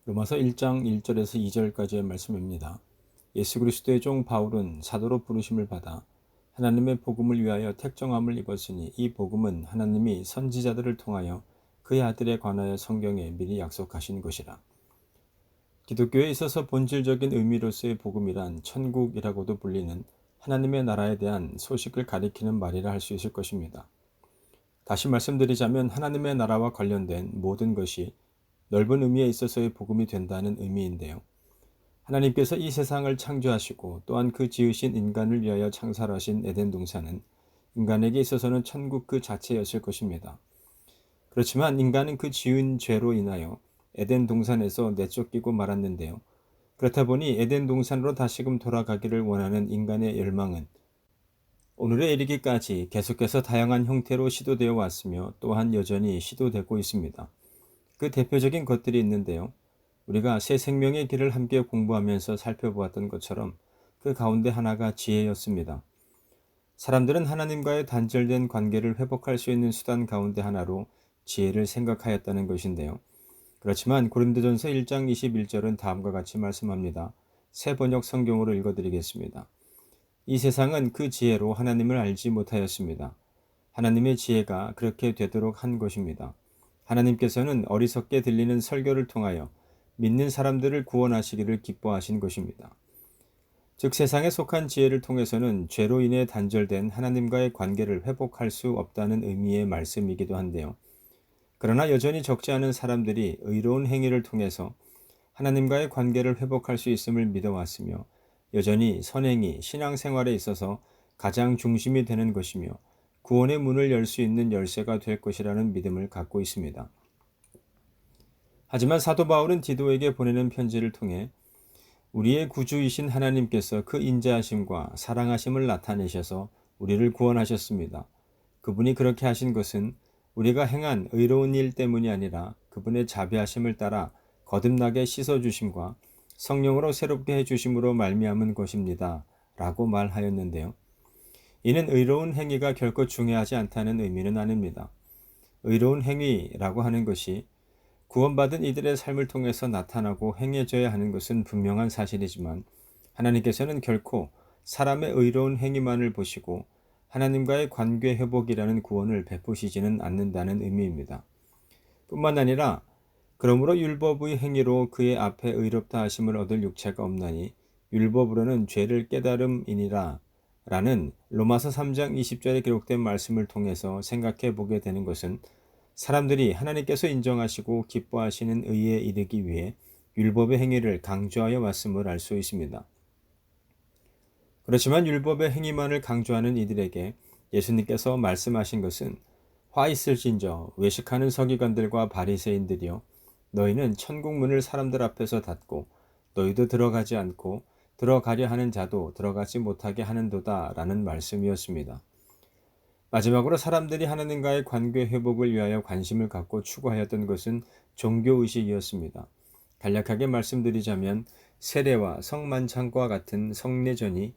로마서 1장 1절에서 2절까지의 말씀입니다. 예수 그리스도의 종 바울은 사도로 부르심을 받아 하나님의 복음을 위하여 택정함을 입었으니 이 복음은 하나님이 선지자들을 통하여 그의 아들에 관하여 성경에 미리 약속하신 것이라. 기독교에 있어서 본질적인 의미로서의 복음이란 천국이라고도 불리는 하나님의 나라에 대한 소식을 가리키는 말이라 할 수 있을 것입니다. 다시 말씀드리자면 하나님의 나라와 관련된 모든 것이 넓은 의미에 있어서의 복음이 된다는 의미인데요. 하나님께서 이 세상을 창조하시고 또한 그 지으신 인간을 위하여 창설하신 에덴 동산은 인간에게 있어서는 천국 그 자체였을 것입니다. 그렇지만 인간은 그 지은 죄로 인하여 에덴 동산에서 내쫓기고 말았는데요. 그렇다 보니 에덴 동산으로 다시금 돌아가기를 원하는 인간의 열망은 오늘에 이르기까지 계속해서 다양한 형태로 시도되어 왔으며 또한 여전히 시도되고 있습니다. 그 대표적인 것들이 있는데요. 우리가 새 생명의 길을 함께 공부하면서 살펴보았던 것처럼 그 가운데 하나가 지혜였습니다. 사람들은 하나님과의 단절된 관계를 회복할 수 있는 수단 가운데 하나로 지혜를 생각하였다는 것인데요. 그렇지만 고린도전서 1장 21절은 다음과 같이 말씀합니다. 새 번역 성경으로 읽어드리겠습니다. 이 세상은 그 지혜로 하나님을 알지 못하였습니다. 하나님의 지혜가 그렇게 되도록 한 것입니다. 하나님께서는 어리석게 들리는 설교를 통하여 믿는 사람들을 구원하시기를 기뻐하신 것입니다. 즉 세상에 속한 지혜를 통해서는 죄로 인해 단절된 하나님과의 관계를 회복할 수 없다는 의미의 말씀이기도 한데요. 그러나 여전히 적지 않은 사람들이 의로운 행위를 통해서 하나님과의 관계를 회복할 수 있음을 믿어왔으며 여전히 선행이 신앙생활에 있어서 가장 중심이 되는 것이며 구원의 문을 열 수 있는 열쇠가 될 것이라는 믿음을 갖고 있습니다. 하지만 사도 바울은 디도에게 보내는 편지를 통해 우리의 구주이신 하나님께서 그 인자하심과 사랑하심을 나타내셔서 우리를 구원하셨습니다. 그분이 그렇게 하신 것은 우리가 행한 의로운 일 때문이 아니라 그분의 자비하심을 따라 거듭나게 씻어주심과 성령으로 새롭게 해주심으로 말미암은 것입니다. 라고 말하였는데요. 이는 의로운 행위가 결코 중요하지 않다는 의미는 아닙니다. 의로운 행위라고 하는 것이 구원받은 이들의 삶을 통해서 나타나고 행해져야 하는 것은 분명한 사실이지만 하나님께서는 결코 사람의 의로운 행위만을 보시고 하나님과의 관계 회복이라는 구원을 베푸시지는 않는다는 의미입니다. 뿐만 아니라 그러므로 율법의 행위로 그의 앞에 의롭다 하심을 얻을 육체가 없나니 율법으로는 죄를 깨달음이니라 라는 로마서 3장 20절에 기록된 말씀을 통해서 생각해 보게 되는 것은 사람들이 하나님께서 인정하시고 기뻐하시는 의에 이르기 위해 율법의 행위를 강조하여 왔음을 알 수 있습니다. 그렇지만 율법의 행위만을 강조하는 이들에게 예수님께서 말씀하신 것은 화 있을진저 외식하는 서기관들과 바리새인들이여 너희는 천국 문을 사람들 앞에서 닫고 너희도 들어가지 않고 들어가려 하는 자도 들어가지 못하게 하는도다 라는 말씀이었습니다. 마지막으로 사람들이 하나님과의 관계 회복을 위하여 관심을 갖고 추구하였던 것은 종교의식이었습니다. 간략하게 말씀드리자면 세례와 성만찬과 같은 성례전이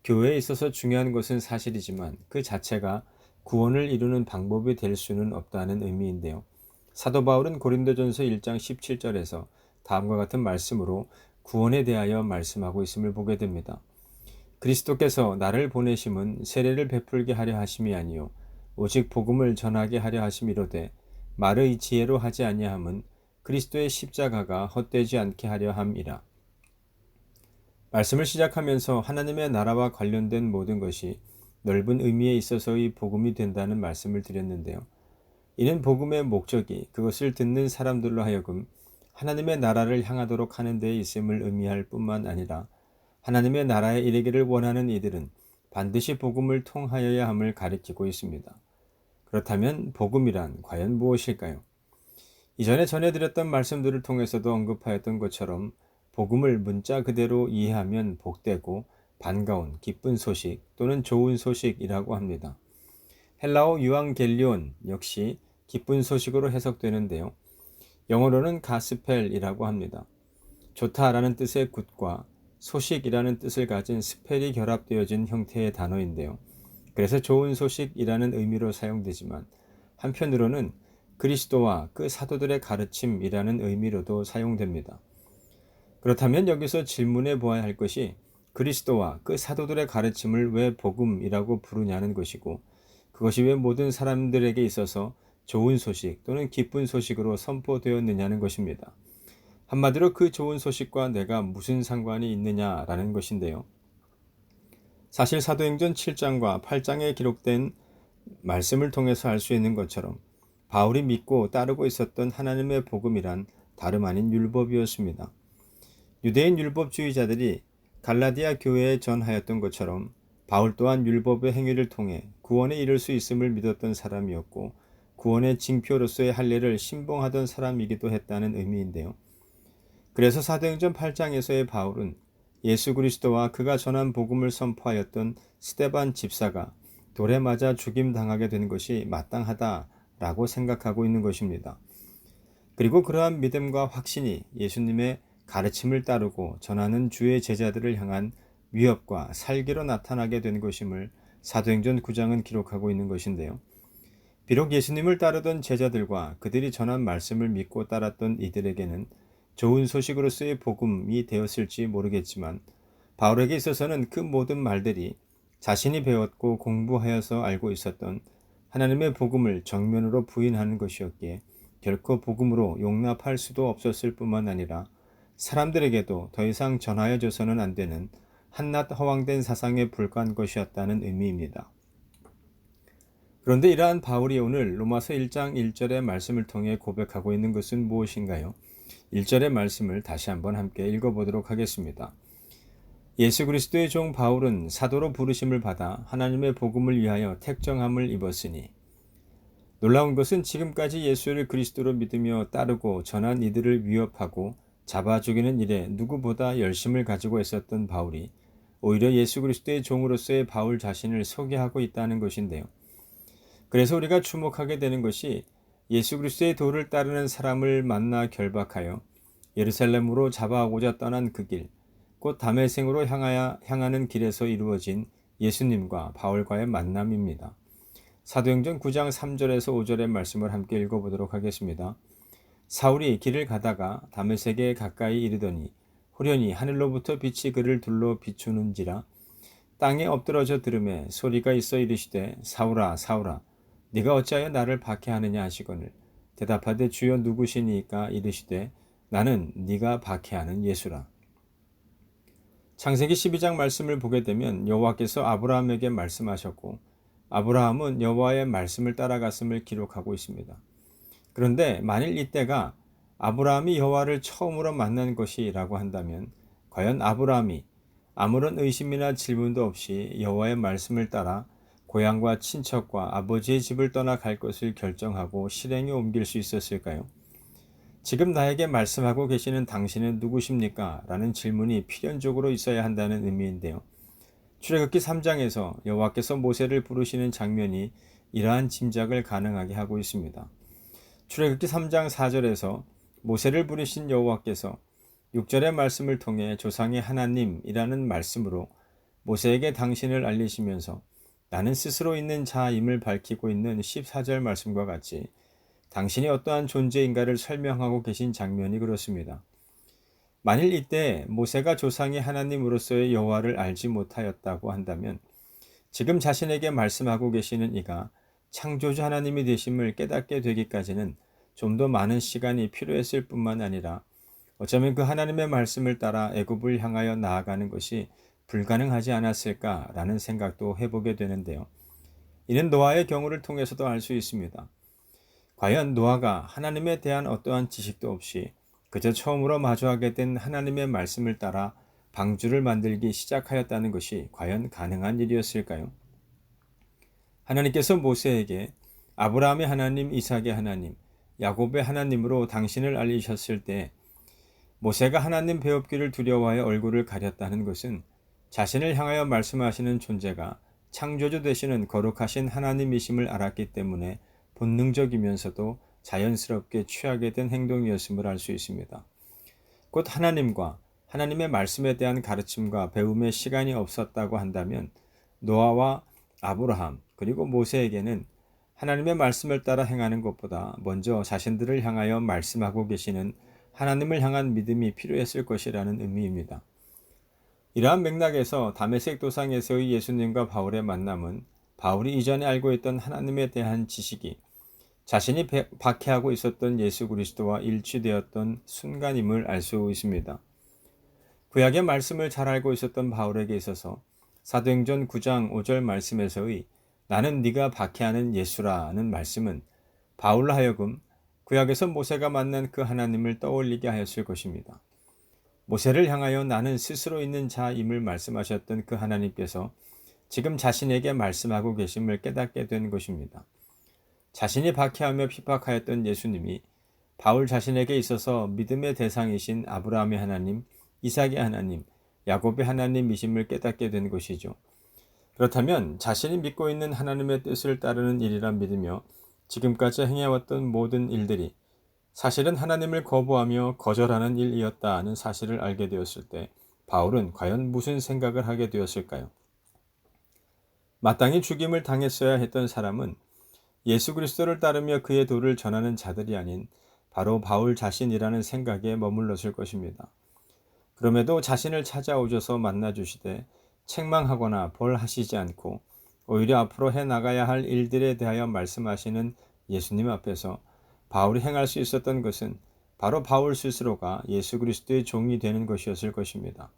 교회에 있어서 중요한 것은 사실이지만 그 자체가 구원을 이루는 방법이 될 수는 없다는 의미인데요. 사도 바울은 고린도전서 1장 17절에서 다음과 같은 말씀으로 구원에 대하여 말씀하고 있음을 보게 됩니다. 그리스도께서 나를 보내심은 세례를 베풀게 하려 하심이 아니요 오직 복음을 전하게 하려 하심이로되 말의 지혜로 하지 아니함은 그리스도의 십자가가 헛되지 않게 하려 함이라. 말씀을 시작하면서 하나님의 나라와 관련된 모든 것이 넓은 의미에 있어서의 복음이 된다는 말씀을 드렸는데요. 이는 복음의 목적이 그것을 듣는 사람들로 하여금 하나님의 나라를 향하도록 하는 데에 있음을 의미할 뿐만 아니라 하나님의 나라에 이르기를 원하는 이들은 반드시 복음을 통하여야 함을 가리키고 있습니다. 그렇다면 복음이란 과연 무엇일까요? 이전에 전해드렸던 말씀들을 통해서도 언급하였던 것처럼 복음을 문자 그대로 이해하면 복되고 반가운 기쁜 소식 또는 좋은 소식이라고 합니다. 헬라어 유앙겔리온 역시 기쁜 소식으로 해석되는데요. 영어로는 가스펠이라고 합니다. 좋다라는 뜻의 굿과 소식이라는 뜻을 가진 스펠이 결합되어진 형태의 단어인데요. 그래서 좋은 소식이라는 의미로 사용되지만 한편으로는 그리스도와 그 사도들의 가르침이라는 의미로도 사용됩니다. 그렇다면 여기서 질문해 보아야 할 것이 그리스도와 그 사도들의 가르침을 왜 복음이라고 부르냐는 것이고, 그것이 왜 모든 사람들에게 있어서 좋은 소식 또는 기쁜 소식으로 선포되었느냐는 것입니다. 한마디로 그 좋은 소식과 내가 무슨 상관이 있느냐라는 것인데요. 사실 사도행전 7장과 8장에 기록된 말씀을 통해서 알 수 있는 것처럼 바울이 믿고 따르고 있었던 하나님의 복음이란 다름 아닌 율법이었습니다. 유대인 율법주의자들이 갈라디아 교회에 전하였던 것처럼 바울 또한 율법의 행위를 통해 구원에 이를 수 있음을 믿었던 사람이었고, 구원의 징표로서의 할례를 신봉하던 사람이기도 했다는 의미인데요. 그래서 사도행전 8장에서의 바울은 예수 그리스도와 그가 전한 복음을 선포하였던 스데반 집사가 돌에 맞아 죽임당하게 된 것이 마땅하다라고 생각하고 있는 것입니다. 그리고 그러한 믿음과 확신이 예수님의 가르침을 따르고 전하는 주의 제자들을 향한 위협과 살기로 나타나게 된 것임을 사도행전 9장은 기록하고 있는 것인데요. 비록 예수님을 따르던 제자들과 그들이 전한 말씀을 믿고 따랐던 이들에게는 좋은 소식으로서의 복음이 되었을지 모르겠지만, 바울에게 있어서는 그 모든 말들이 자신이 배웠고 공부하여서 알고 있었던 하나님의 복음을 정면으로 부인하는 것이었기에 결코 복음으로 용납할 수도 없었을 뿐만 아니라 사람들에게도 더 이상 전하여줘서는 안 되는 한낱 허황된 사상에 불과한 것이었다는 의미입니다. 그런데 이러한 바울이 오늘 로마서 1장 1절의 말씀을 통해 고백하고 있는 것은 무엇인가요? 1절의 말씀을 다시 한번 함께 읽어보도록 하겠습니다. 예수 그리스도의 종 바울은 사도로 부르심을 받아 하나님의 복음을 위하여 택정함을 입었으니. 놀라운 것은 지금까지 예수를 그리스도로 믿으며 따르고 전한 이들을 위협하고 잡아 죽이는 일에 누구보다 열심을 가지고 있었던 바울이 오히려 예수 그리스도의 종으로서의 바울 자신을 소개하고 있다는 것인데요. 그래서 우리가 주목하게 되는 것이 예수 그리스도의 도를 따르는 사람을 만나 결박하여 예루살렘으로 잡아오고자 떠난 그 길, 곧 다메섹으로 향하는 길에서 이루어진 예수님과 바울과의 만남입니다. 사도행전 9장 3절에서 5절의 말씀을 함께 읽어보도록 하겠습니다. 사울이 길을 가다가 다메섹에 가까이 이르더니 호련히 하늘로부터 빛이 그를 둘러 비추는지라. 땅에 엎드러져 들음에 소리가 있어 이르시되 사울아 사울아 네가 어찌하여 나를 박해하느냐 하시거늘 대답하되 주여 누구시니까 이르시되 나는 네가 박해하는 예수라. 창세기 12장 말씀을 보게 되면 여호와께서 아브라함에게 말씀하셨고 아브라함은 여호와의 말씀을 따라갔음을 기록하고 있습니다. 그런데 만일 이때가 아브라함이 여호와를 처음으로 만난 것이라고 한다면 과연 아브라함이 아무런 의심이나 질문도 없이 여호와의 말씀을 따라 고향과 친척과 아버지의 집을 떠나 갈 것을 결정하고 실행에 옮길 수 있었을까요? 지금 나에게 말씀하고 계시는 당신은 누구십니까? 라는 질문이 필연적으로 있어야 한다는 의미인데요. 출애굽기 3장에서 여호와께서 모세를 부르시는 장면이 이러한 짐작을 가능하게 하고 있습니다. 출애굽기 3장 4절에서 모세를 부르신 여호와께서 6절의 말씀을 통해 조상의 하나님이라는 말씀으로 모세에게 당신을 알리시면서 나는 스스로 있는 자임을 밝히고 있는 14절 말씀과 같이 당신이 어떠한 존재인가를 설명하고 계신 장면이 그렇습니다. 만일 이때 모세가 조상의 하나님으로서의 여호와를 알지 못하였다고 한다면 지금 자신에게 말씀하고 계시는 이가 창조주 하나님이 되심을 깨닫게 되기까지는 좀 더 많은 시간이 필요했을 뿐만 아니라 어쩌면 그 하나님의 말씀을 따라 애굽을 향하여 나아가는 것이 불가능하지 않았을까라는 생각도 해보게 되는데요. 이는 노아의 경우를 통해서도 알 수 있습니다. 과연 노아가 하나님에 대한 어떠한 지식도 없이 그저 처음으로 마주하게 된 하나님의 말씀을 따라 방주를 만들기 시작하였다는 것이 과연 가능한 일이었을까요? 하나님께서 모세에게 아브라함의 하나님, 이삭의 하나님, 야곱의 하나님으로 당신을 알리셨을 때 모세가 하나님 배웁기를 두려워하여 얼굴을 가렸다는 것은 자신을 향하여 말씀하시는 존재가 창조주 되시는 거룩하신 하나님이심을 알았기 때문에 본능적이면서도 자연스럽게 취하게 된 행동이었음을 알 수 있습니다. 곧 하나님과 하나님의 말씀에 대한 가르침과 배움의 시간이 없었다고 한다면 노아와 아브라함 그리고 모세에게는 하나님의 말씀을 따라 행하는 것보다 먼저 자신들을 향하여 말씀하고 계시는 하나님을 향한 믿음이 필요했을 것이라는 의미입니다. 이러한 맥락에서 다메섹 도상에서의 예수님과 바울의 만남은 바울이 이전에 알고 있던 하나님에 대한 지식이 자신이 박해하고 있었던 예수 그리스도와 일치되었던 순간임을 알 수 있습니다. 구약의 말씀을 잘 알고 있었던 바울에게 있어서 사도행전 9장 5절 말씀에서의 나는 네가 박해하는 예수라는 말씀은 바울로 하여금 구약에서 모세가 만난 그 하나님을 떠올리게 하였을 것입니다. 모세를 향하여 나는 스스로 있는 자임을 말씀하셨던 그 하나님께서 지금 자신에게 말씀하고 계심을 깨닫게 된 것입니다. 자신이 박해하며 핍박하였던 예수님이 바울 자신에게 있어서 믿음의 대상이신 아브라함의 하나님, 이삭의 하나님, 야곱의 하나님이심을 깨닫게 된 것이죠. 그렇다면 자신이 믿고 있는 하나님의 뜻을 따르는 일이라 믿으며 지금까지 행해왔던 모든 일들이 사실은 하나님을 거부하며 거절하는 일이었다는 사실을 알게 되었을 때 바울은 과연 무슨 생각을 하게 되었을까요? 마땅히 죽임을 당했어야 했던 사람은 예수 그리스도를 따르며 그의 도를 전하는 자들이 아닌 바로 바울 자신이라는 생각에 머물렀을 것입니다. 그럼에도 자신을 찾아오셔서 만나주시되 책망하거나 벌하시지 않고 오히려 앞으로 해나가야 할 일들에 대하여 말씀하시는 예수님 앞에서 바울이 행할 수 있었던 것은 바로 바울 스스로가 예수 그리스도의 종이 되는 것이었을 것입니다.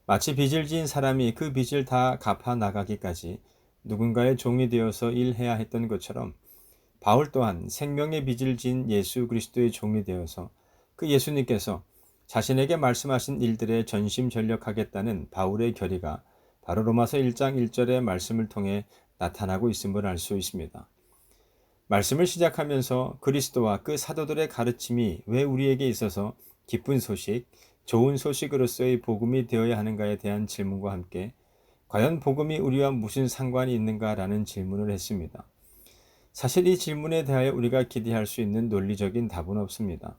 마치 빚을 지은 사람이 그 빚을 다 갚아 나가기까지 누군가의 종이 되어서 일해야 했던 것처럼 바울 또한 생명의 빚을 진 예수 그리스도의 종이 되어서 그 예수님께서 자신에게 말씀하신 일들에 전심전력하겠다는 바울의 결의가 바로 로마서 1장 1절의 말씀을 통해 나타나고 있음을 알 수 있습니다. 말씀을 시작하면서 그리스도와 그 사도들의 가르침이 왜 우리에게 있어서 기쁜 소식, 좋은 소식으로서의 복음이 되어야 하는가에 대한 질문과 함께 과연 복음이 우리와 무슨 상관이 있는가라는 질문을 했습니다. 사실 이 질문에 대하여 우리가 기대할 수 있는 논리적인 답은 없습니다.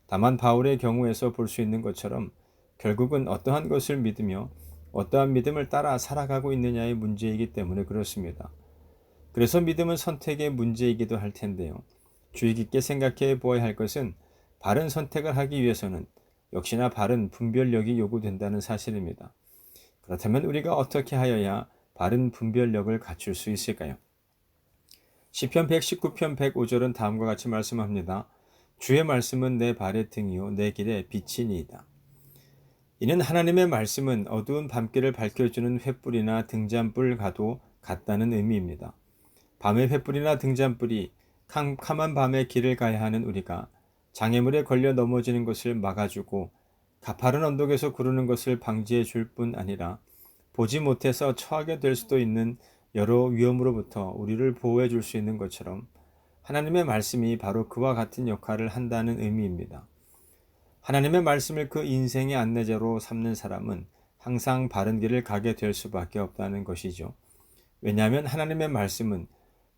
다만 바울의 경우에서 볼 수 있는 것처럼 결국은 어떠한 것을 믿으며 어떠한 믿음을 따라 살아가고 있느냐의 문제이기 때문에 그렇습니다. 그래서 믿음은 선택의 문제이기도 할 텐데요. 주의 깊게 생각해 보아야 할 것은 바른 선택을 하기 위해서는 역시나 바른 분별력이 요구된다는 사실입니다. 그렇다면 우리가 어떻게 하여야 바른 분별력을 갖출 수 있을까요? 시편 119편 105절은 다음과 같이 말씀합니다. 주의 말씀은 내 발의 등이요 내 길의 빛이니이다. 이는 하나님의 말씀은 어두운 밤길을 밝혀주는 횃불이나 등잔불과도 같다는 의미입니다. 밤의 횃불이나 등잔불이 캄캄한 밤에 길을 가야 하는 우리가 장애물에 걸려 넘어지는 것을 막아주고 가파른 언덕에서 구르는 것을 방지해 줄 뿐 아니라 보지 못해서 처하게 될 수도 있는 여러 위험으로부터 우리를 보호해 줄 수 있는 것처럼 하나님의 말씀이 바로 그와 같은 역할을 한다는 의미입니다. 하나님의 말씀을 그 인생의 안내자로 삼는 사람은 항상 바른 길을 가게 될 수밖에 없다는 것이죠. 왜냐하면 하나님의 말씀은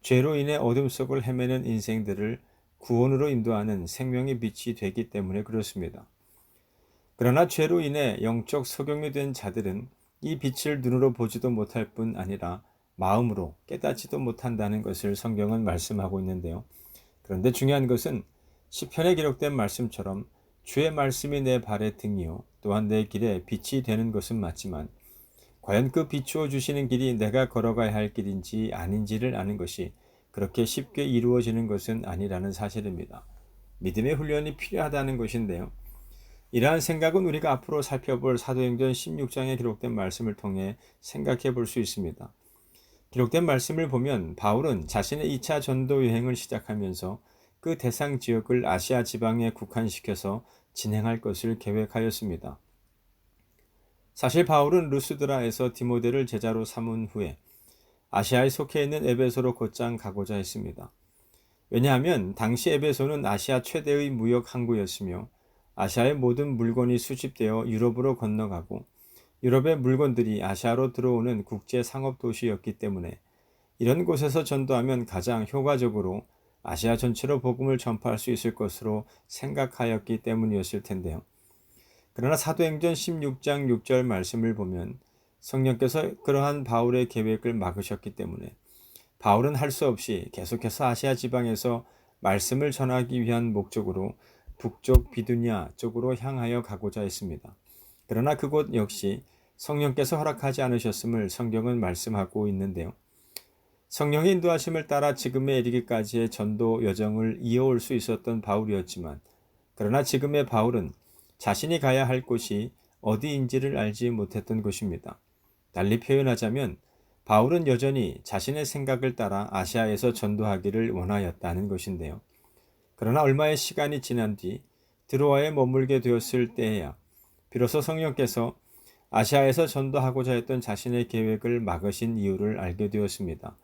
죄로 인해 어둠 속을 헤매는 인생들을 구원으로 인도하는 생명의 빛이 되기 때문에 그렇습니다. 그러나 죄로 인해 영적 소경이 된 자들은 이 빛을 눈으로 보지도 못할 뿐 아니라 마음으로 깨닫지도 못한다는 것을 성경은 말씀하고 있는데요. 그런데 중요한 것은 시편에 기록된 말씀처럼 주의 말씀이 내 발의 등이요 또한 내 길에 빛이 되는 것은 맞지만 과연 그 비추어 주시는 길이 내가 걸어가야 할 길인지 아닌지를 아는 것이 그렇게 쉽게 이루어지는 것은 아니라는 사실입니다. 믿음의 훈련이 필요하다는 것인데요. 이러한 생각은 우리가 앞으로 살펴볼 사도행전 16장에 기록된 말씀을 통해 생각해 볼 수 있습니다. 기록된 말씀을 보면 바울은 자신의 2차 전도 여행을 시작하면서 그 대상 지역을 아시아 지방에 국한시켜서 진행할 것을 계획하였습니다. 사실 바울은 루스드라에서 디모데를 제자로 삼은 후에 아시아에 속해 있는 에베소로 곧장 가고자 했습니다. 왜냐하면 당시 에베소는 아시아 최대의 무역 항구였으며 아시아의 모든 물건이 수집되어 유럽으로 건너가고 유럽의 물건들이 아시아로 들어오는 국제 상업 도시였기 때문에 이런 곳에서 전도하면 가장 효과적으로 아시아 전체로 복음을 전파할 수 있을 것으로 생각하였기 때문이었을 텐데요. 그러나 사도행전 16장 6절 말씀을 보면 성령께서 그러한 바울의 계획을 막으셨기 때문에 바울은 할 수 없이 계속해서 아시아 지방에서 말씀을 전하기 위한 목적으로 북쪽 비두냐 쪽으로 향하여 가고자 했습니다. 그러나 그곳 역시 성령께서 허락하지 않으셨음을 성경은 말씀하고 있는데요. 성령의 인도하심을 따라 지금에 이르기까지의 전도 여정을 이어올 수 있었던 바울이었지만, 그러나 지금의 바울은 자신이 가야 할 곳이 어디인지를 알지 못했던 것입니다. 달리 표현하자면 바울은 여전히 자신의 생각을 따라 아시아에서 전도하기를 원하였다는 것인데요. 그러나 얼마의 시간이 지난 뒤 드로아에 머물게 되었을 때에야 비로소 성령께서 아시아에서 전도하고자 했던 자신의 계획을 막으신 이유를 알게 되었습니다.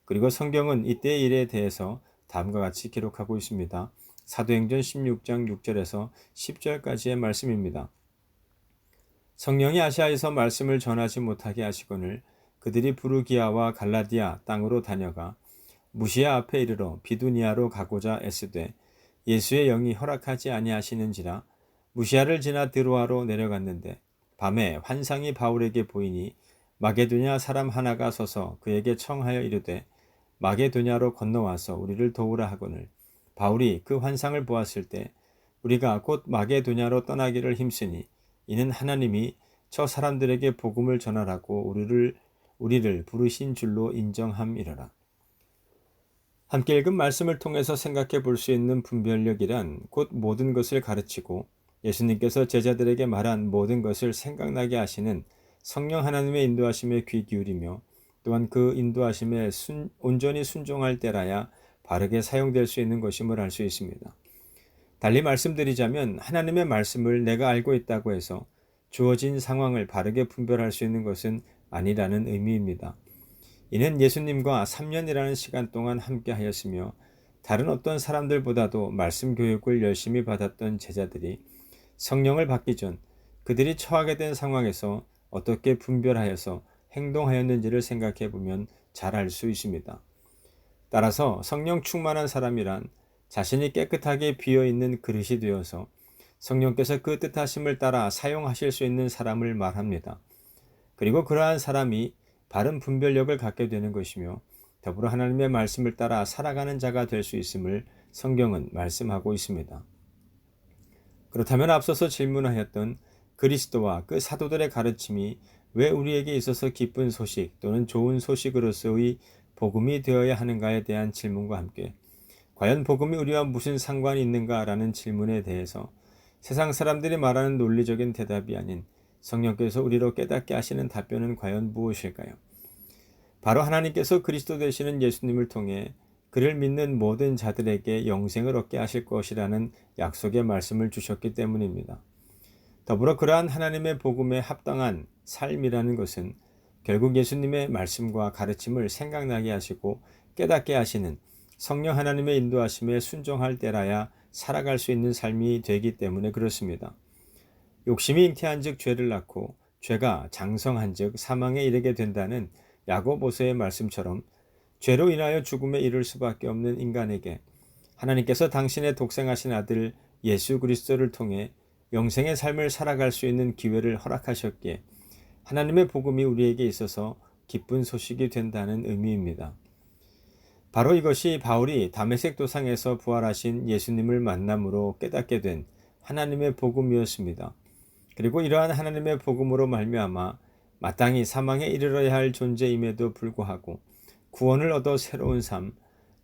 그리고 성경은 이때의 일에 대해서 다음과 같이 기록하고 있습니다. 사도행전 16장 6절에서 10절까지의 말씀입니다. 성령이 아시아에서 말씀을 전하지 못하게 하시거늘 그들이 부르기아와 갈라디아 땅으로 다녀가 무시아 앞에 이르러 비두니아로 가고자 애쓰되 예수의 영이 허락하지 아니하시는지라 무시아를 지나 드로아로 내려갔는데 밤에 환상이 바울에게 보이니 마게도냐 사람 하나가 서서 그에게 청하여 이르되 마게도냐로 건너와서 우리를 도우라 하거늘 바울이 그 환상을 보았을 때 우리가 곧 마게도냐로 떠나기를 힘쓰니 이는 하나님이 저 사람들에게 복음을 전하라고 우리를 부르신 줄로 인정함이러라. 함께 읽은 말씀을 통해서 생각해 볼 수 있는 분별력이란 곧 모든 것을 가르치고 예수님께서 제자들에게 말한 모든 것을 생각나게 하시는 성령 하나님의 인도하심에 귀 기울이며 또한 그 인도하심에 온전히 순종할 때라야 바르게 사용될 수 있는 것임을 알 수 있습니다. 달리 말씀드리자면 하나님의 말씀을 내가 알고 있다고 해서 주어진 상황을 바르게 분별할 수 있는 것은 아니라는 의미입니다. 이는 예수님과 3년이라는 시간 동안 함께 하였으며 다른 어떤 사람들보다도 말씀 교육을 열심히 받았던 제자들이 성령을 받기 전 그들이 처하게 된 상황에서 어떻게 분별하여서 행동하였는지를 생각해 보면 잘 알 수 있습니다. 따라서 성령 충만한 사람이란 자신이 깨끗하게 비어있는 그릇이 되어서 성령께서 그 뜻하심을 따라 사용하실 수 있는 사람을 말합니다. 그리고 그러한 사람이 바른 분별력을 갖게 되는 것이며 더불어 하나님의 말씀을 따라 살아가는 자가 될 수 있음을 성경은 말씀하고 있습니다. 그렇다면 앞서서 질문하였던 그리스도와 그 사도들의 가르침이 왜 우리에게 있어서 기쁜 소식 또는 좋은 소식으로서의 복음이 되어야 하는가에 대한 질문과 함께 과연 복음이 우리와 무슨 상관이 있는가라는 질문에 대해서 세상 사람들이 말하는 논리적인 대답이 아닌 성령께서 우리로 깨닫게 하시는 답변은 과연 무엇일까요? 바로 하나님께서 그리스도 되시는 예수님을 통해 그를 믿는 모든 자들에게 영생을 얻게 하실 것이라는 약속의 말씀을 주셨기 때문입니다. 더불어 그러한 하나님의 복음에 합당한 삶이라는 것은 결국 예수님의 말씀과 가르침을 생각나게 하시고 깨닫게 하시는 성령 하나님의 인도하심에 순종할 때라야 살아갈 수 있는 삶이 되기 때문에 그렇습니다. 욕심이 잉태한즉 죄를 낳고 죄가 장성한즉 사망에 이르게 된다는 야고보서의 말씀처럼 죄로 인하여 죽음에 이를 수밖에 없는 인간에게 하나님께서 당신의 독생하신 아들 예수 그리스도를 통해 영생의 삶을 살아갈 수 있는 기회를 허락하셨기에 하나님의 복음이 우리에게 있어서 기쁜 소식이 된다는 의미입니다. 바로 이것이 바울이 다메섹 도상에서 부활하신 예수님을 만남으로 깨닫게 된 하나님의 복음이었습니다. 그리고 이러한 하나님의 복음으로 말미암아 마땅히 사망에 이르러야 할 존재임에도 불구하고 구원을 얻어 새로운 삶,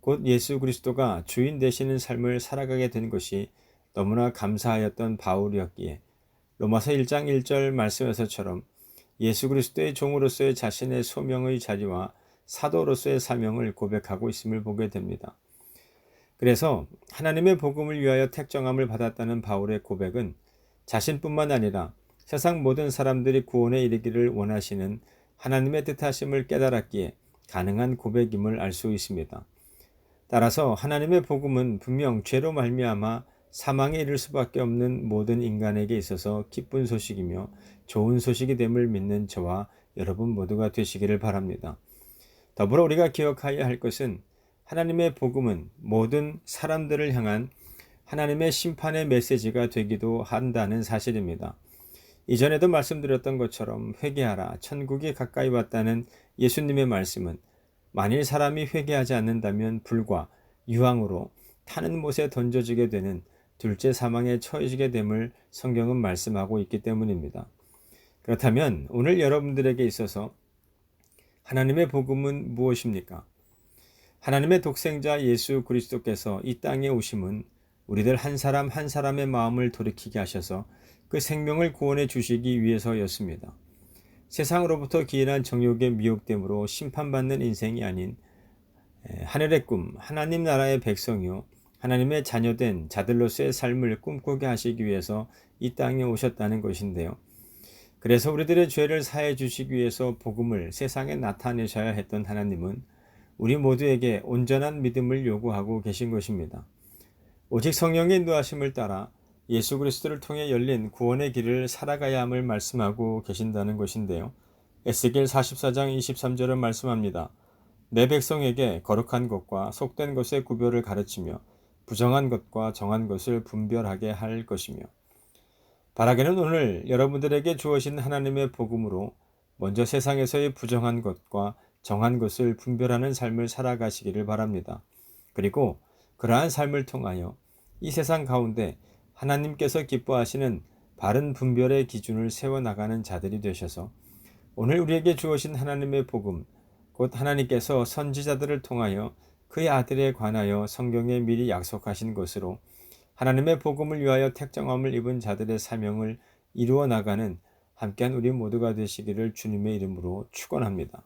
곧 예수 그리스도가 주인 되시는 삶을 살아가게 된 것이 너무나 감사하였던 바울이었기에 로마서 1장 1절 말씀에서처럼 예수 그리스도의 종으로서의 자신의 소명의 자리와 사도로서의 사명을 고백하고 있음을 보게 됩니다. 그래서 하나님의 복음을 위하여 택정함을 받았다는 바울의 고백은 자신뿐만 아니라 세상 모든 사람들이 구원에 이르기를 원하시는 하나님의 뜻하심을 깨달았기에 가능한 고백임을 알 수 있습니다. 따라서 하나님의 복음은 분명 죄로 말미암아 사망에 이를 수밖에 없는 모든 인간에게 있어서 기쁜 소식이며 좋은 소식이 됨을 믿는 저와 여러분 모두가 되시기를 바랍니다. 더불어 우리가 기억해야 할 것은 하나님의 복음은 모든 사람들을 향한 하나님의 심판의 메시지가 되기도 한다는 사실입니다. 이전에도 말씀드렸던 것처럼 회개하라, 천국이 가까이 왔다는 예수님의 말씀은 만일 사람이 회개하지 않는다면 불과 유황으로 타는 못에 던져지게 되는 둘째 사망에 처해지게 됨을 성경은 말씀하고 있기 때문입니다. 그렇다면 오늘 여러분들에게 있어서 하나님의 복음은 무엇입니까? 하나님의 독생자 예수 그리스도께서 이 땅에 오심은 우리들 한 사람 한 사람의 마음을 돌이키게 하셔서 그 생명을 구원해 주시기 위해서였습니다. 세상으로부터 기인한 정욕의 미혹됨으로 심판받는 인생이 아닌 하늘의 꿈, 하나님 나라의 백성이요 하나님의 자녀된 자들로서의 삶을 꿈꾸게 하시기 위해서 이 땅에 오셨다는 것인데요. 그래서 우리들의 죄를 사해 주시기 위해서 복음을 세상에 나타내셔야 했던 하나님은 우리 모두에게 온전한 믿음을 요구하고 계신 것입니다. 오직 성령의 인도하심을 따라 예수 그리스도를 통해 열린 구원의 길을 살아가야 함을 말씀하고 계신다는 것인데요. 에스겔 44장 23절은 말씀합니다. 내 백성에게 거룩한 것과 속된 것의 구별을 가르치며 부정한 것과 정한 것을 분별하게 할 것이며, 바라기는 오늘 여러분들에게 주어진 하나님의 복음으로 먼저 세상에서의 부정한 것과 정한 것을 분별하는 삶을 살아가시기를 바랍니다. 그리고 그러한 삶을 통하여 이 세상 가운데 하나님께서 기뻐하시는 바른 분별의 기준을 세워나가는 자들이 되셔서 오늘 우리에게 주어진 하나님의 복음, 곧 하나님께서 선지자들을 통하여 그의 아들에 관하여 성경에 미리 약속하신 것으로 하나님의 복음을 위하여 택정함을 입은 자들의 사명을 이루어 나가는 함께한 우리 모두가 되시기를 주님의 이름으로 축원합니다.